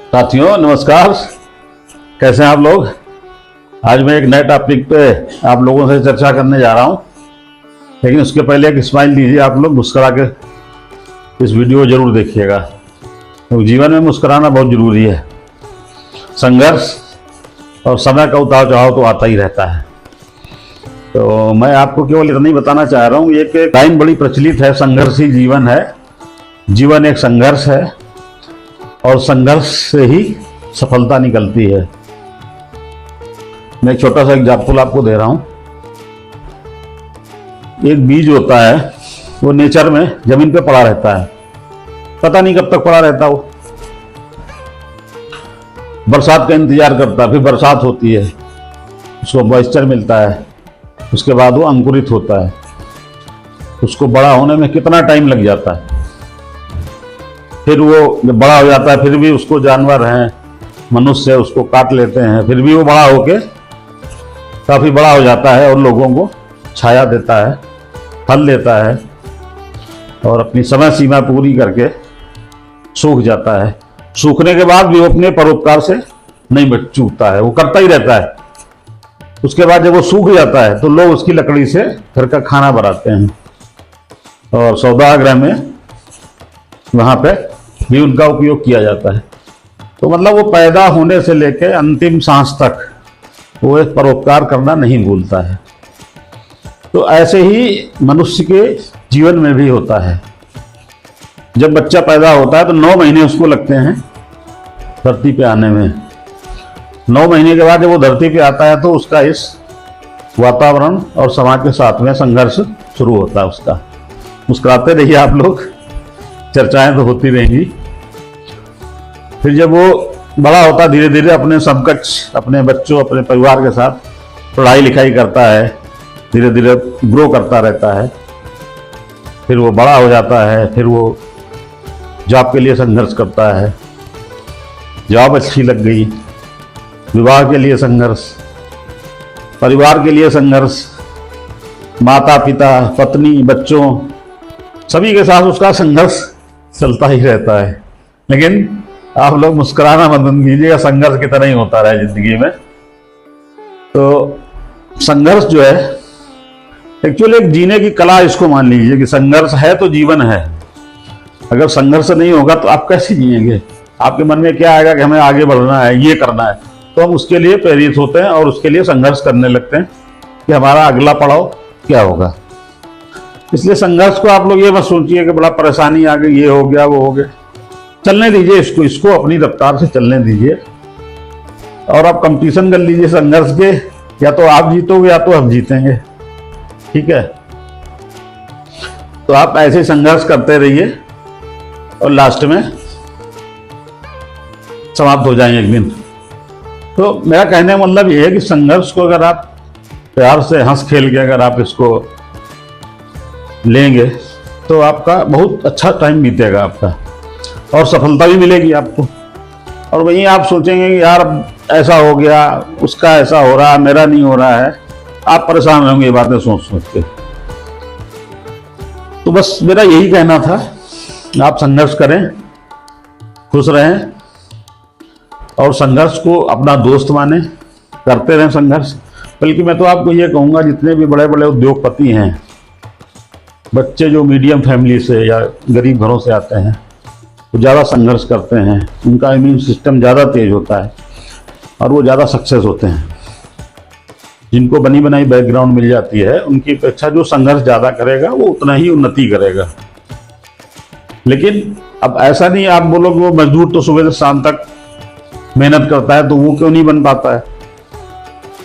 साथियों नमस्कार। कैसे हैं आप लोग। आज मैं एक नए टॉपिक पे आप लोगों से चर्चा करने जा रहा हूं, लेकिन उसके पहले एक स्माइल दीजिए। आप लोग मुस्कुरा के इस वीडियो को जरूर देखिएगा, तो जीवन में मुस्कुराना बहुत जरूरी है। संघर्ष और समय का उतार चढ़ाव तो आता ही रहता है। तो मैं आपको केवल इतना ही बताना चाह रहा हूँ, एक लाइन बड़ी प्रचलित है, संघर्ष ही जीवन है। जीवन एक संघर्ष है और संघर्ष से ही सफलता निकलती है। मैं एक छोटा सा एग्जाम्पल आपको दे रहा हूं। एक बीज होता है, वो नेचर में जमीन पे पड़ा रहता है, पता नहीं कब तक पड़ा रहता। वो बरसात का इंतजार करता है, फिर बरसात होती है, उसको मॉइस्चर मिलता है, उसके बाद वो अंकुरित होता है। उसको बड़ा होने में कितना टाइम लग जाता है। फिर वो जब बड़ा हो जाता है, फिर भी उसको जानवर हैं, मनुष्य उसको काट लेते हैं, फिर भी वो बड़ा होके काफी बड़ा हो जाता है और लोगों को छाया देता है, फल देता है और अपनी समय सीमा पूरी करके सूख जाता है। सूखने के बाद भी वो अपने परोपकार से नहीं चूकता है, वो करता ही रहता है। उसके बाद जब वो सूख जाता है तो लोग उसकी लकड़ी से घर का खाना बनाते हैं और सौदाग्रह में वहां पे भी उनका उपयोग किया जाता है। तो मतलब वो पैदा होने से लेकर अंतिम सांस तक वो एक परोपकार करना नहीं भूलता है। तो ऐसे ही मनुष्य के जीवन में भी होता है। जब बच्चा पैदा होता है तो 9 महीने उसको लगते हैं धरती पे आने में। 9 महीने के बाद जब वो धरती पे आता है तो उसका इस वातावरण और समाज के साथ में संघर्ष शुरू होता है उसका। मुस्कुराते रहिए आप लोग, चर्चाएं तो होती रहेंगी। फिर जब वो बड़ा होता धीरे धीरे अपने समकक्ष, अपने बच्चों, अपने परिवार के साथ पढ़ाई लिखाई करता है, धीरे धीरे ग्रो करता रहता है। फिर वो बड़ा हो जाता है, फिर वो जॉब के लिए संघर्ष करता है, जॉब अच्छी लग गई, विवाह के लिए संघर्ष, परिवार के लिए संघर्ष, माता पिता, पत्नी, बच्चों सभी के साथ उसका संघर्ष चलता ही रहता है। लेकिन आप लोग मुस्कुराना मत बंद कीजिएगा, संघर्ष की तरह ही होता रहे जिंदगी में। तो संघर्ष जो है एक्चुअली एक जीने की कला, इसको मान लीजिए कि संघर्ष है तो जीवन है। अगर संघर्ष नहीं होगा तो आप कैसे जिएंगे। आपके मन में क्या आएगा कि हमें आगे बढ़ना है, ये करना है, तो हम उसके लिए प्रेरित होते हैं और उसके लिए संघर्ष करने लगते हैं कि हमारा अगला पड़ाव क्या होगा। इसलिए संघर्ष को आप लोग ये मत सोचिए कि बड़ा परेशानी आ गई, ये हो गया, वो हो गया। चलने दीजिए इसको अपनी रफ्तार से चलने दीजिए और आप कंपटीशन कर लीजिए संघर्ष के, या तो आप जीतोगे या तो हम जीतेंगे। ठीक है, तो आप ऐसे संघर्ष करते रहिए और लास्ट में समाप्त हो जाएंगे एक दिन। तो मेरा कहने का मतलब ये है कि संघर्ष को अगर आप प्यार से हंस खेल के अगर आप इसको लेंगे तो आपका बहुत अच्छा टाइम बीतेगा आपका और सफलता भी मिलेगी आपको। और वहीं आप सोचेंगे कि यार ऐसा हो गया, उसका ऐसा हो रहा है, मेरा नहीं हो रहा है, आप परेशान होंगे ये बातें सोच सोच के। तो बस मेरा यही कहना था, आप संघर्ष करें, खुश रहें और संघर्ष को अपना दोस्त माने, करते रहें संघर्ष। बल्कि मैं तो आपको ये कहूँगा, जितने भी बड़े बड़े उद्योगपति हैं, बच्चे जो मीडियम फैमिली से या गरीब घरों से आते हैं, वो ज़्यादा संघर्ष करते हैं, उनका इम्यून सिस्टम ज़्यादा तेज होता है और वो ज़्यादा सक्सेस होते हैं। जिनको बनी बनाई बैकग्राउंड मिल जाती है, उनकी अपेक्षा जो संघर्ष ज़्यादा करेगा वो उतना ही उन्नति करेगा। लेकिन अब ऐसा नहीं आप बोलोगे वो मजदूर तो सुबह से शाम तक मेहनत करता है तो वो क्यों नहीं बन पाता है।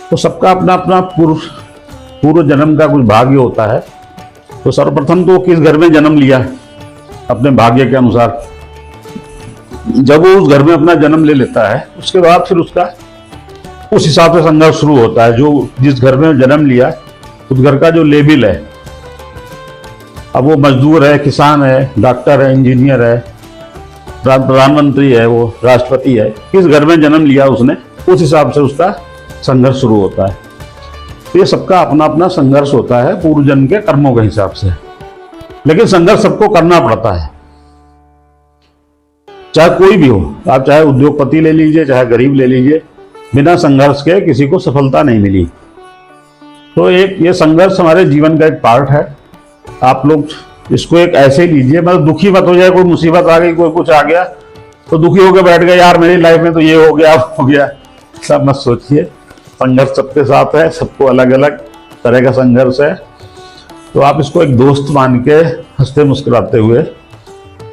तो सबका अपना अपना पूर्व जन्म का कुछ भाग्य होता है। तो सर्वप्रथम तो किस घर में जन्म लिया अपने भाग्य के अनुसार, जब वो उस घर में अपना जन्म ले लेता है उसके बाद फिर उसका उस हिसाब से संघर्ष शुरू होता है। जो जिस घर में जन्म लिया उस घर का जो लेवल है, अब वो मजदूर है, किसान है, डॉक्टर है, इंजीनियर है, प्रधानमंत्री है, वो राष्ट्रपति है, किस घर में जन्म लिया उसने, उस हिसाब से उसका संघर्ष शुरू होता है। तो ये सबका अपना अपना संघर्ष होता है पूर्व जन्म के कर्मों के हिसाब से। लेकिन संघर्ष सबको करना पड़ता है, चाहे कोई भी हो, आप चाहे उद्योगपति ले लीजिए, चाहे गरीब ले लीजिए, बिना संघर्ष के किसी को सफलता नहीं मिली। तो एक ये संघर्ष हमारे जीवन का एक पार्ट है। आप लोग इसको एक ऐसे ही लीजिए, मतलब दुखी मत हो जाए, कोई मुसीबत आ गई, कोई कुछ आ गया तो दुखी होकर बैठ गए, यार मेरी लाइफ में तो ये हो गया, अब हो गया, सब मत सोचिए। संघर्ष सबके साथ है, सबको अलग अलग तरह का संघर्ष है। तो आप इसको एक दोस्त मान के हंसते मुस्कुराते हुए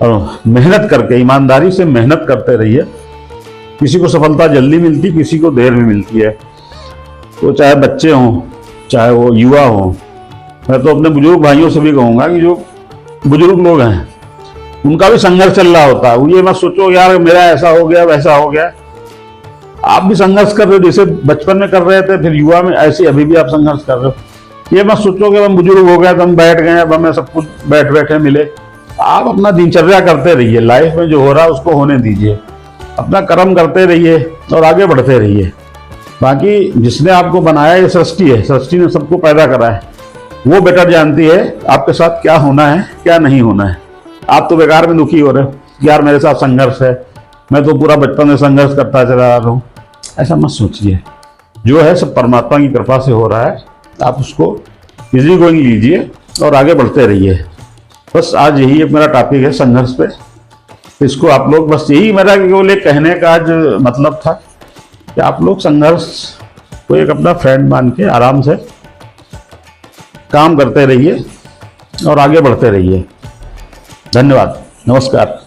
और मेहनत करके, ईमानदारी से मेहनत करते रहिए। किसी को सफलता जल्दी मिलती, किसी को देर में मिलती है। तो चाहे बच्चे हों, चाहे वो युवा हों, मैं तो अपने बुजुर्ग भाइयों से भी कहूँगा कि जो बुजुर्ग लोग हैं उनका भी संघर्ष चल रहा होता है। ये मत सोचो यार मेरा ऐसा हो गया, वैसा हो गया। आप भी संघर्ष कर रहे हो, जैसे बचपन में कर रहे थे, फिर युवा में, ऐसे अभी भी आप संघर्ष कर रहे हो। ये मत सोचो कि हम बुजुर्ग हो गए तो हम बैठ गए, अब हमें सब कुछ बैठ बैठे मिले। आप अपना दिनचर्या करते रहिए, लाइफ में जो हो रहा है उसको होने दीजिए, अपना कर्म करते रहिए और आगे बढ़ते रहिए। बाकी जिसने आपको बनाया, ये सृष्टि है, सृष्टि ने सबको पैदा करा है, वो बेटर जानती है आपके साथ क्या होना है, क्या नहीं होना है। आप तो बेकार में दुखी हो रहे हो, यार मेरे साथ संघर्ष है, मैं तो पूरा बचपन में संघर्ष करता चला रहा हूँ। ऐसा मत सोचिए, जो है सब परमात्मा की कृपा से हो रहा है। आप उसको इजी गोइंग लीजिए और आगे बढ़ते रहिए। बस आज यही एक मेरा टॉपिक है, संघर्ष पे। इसको आप लोग, बस यही मेरा केवल एक कहने का आज मतलब था कि आप लोग संघर्ष को एक अपना फ्रेंड मान के आराम से काम करते रहिए और आगे बढ़ते रहिए। धन्यवाद, नमस्कार।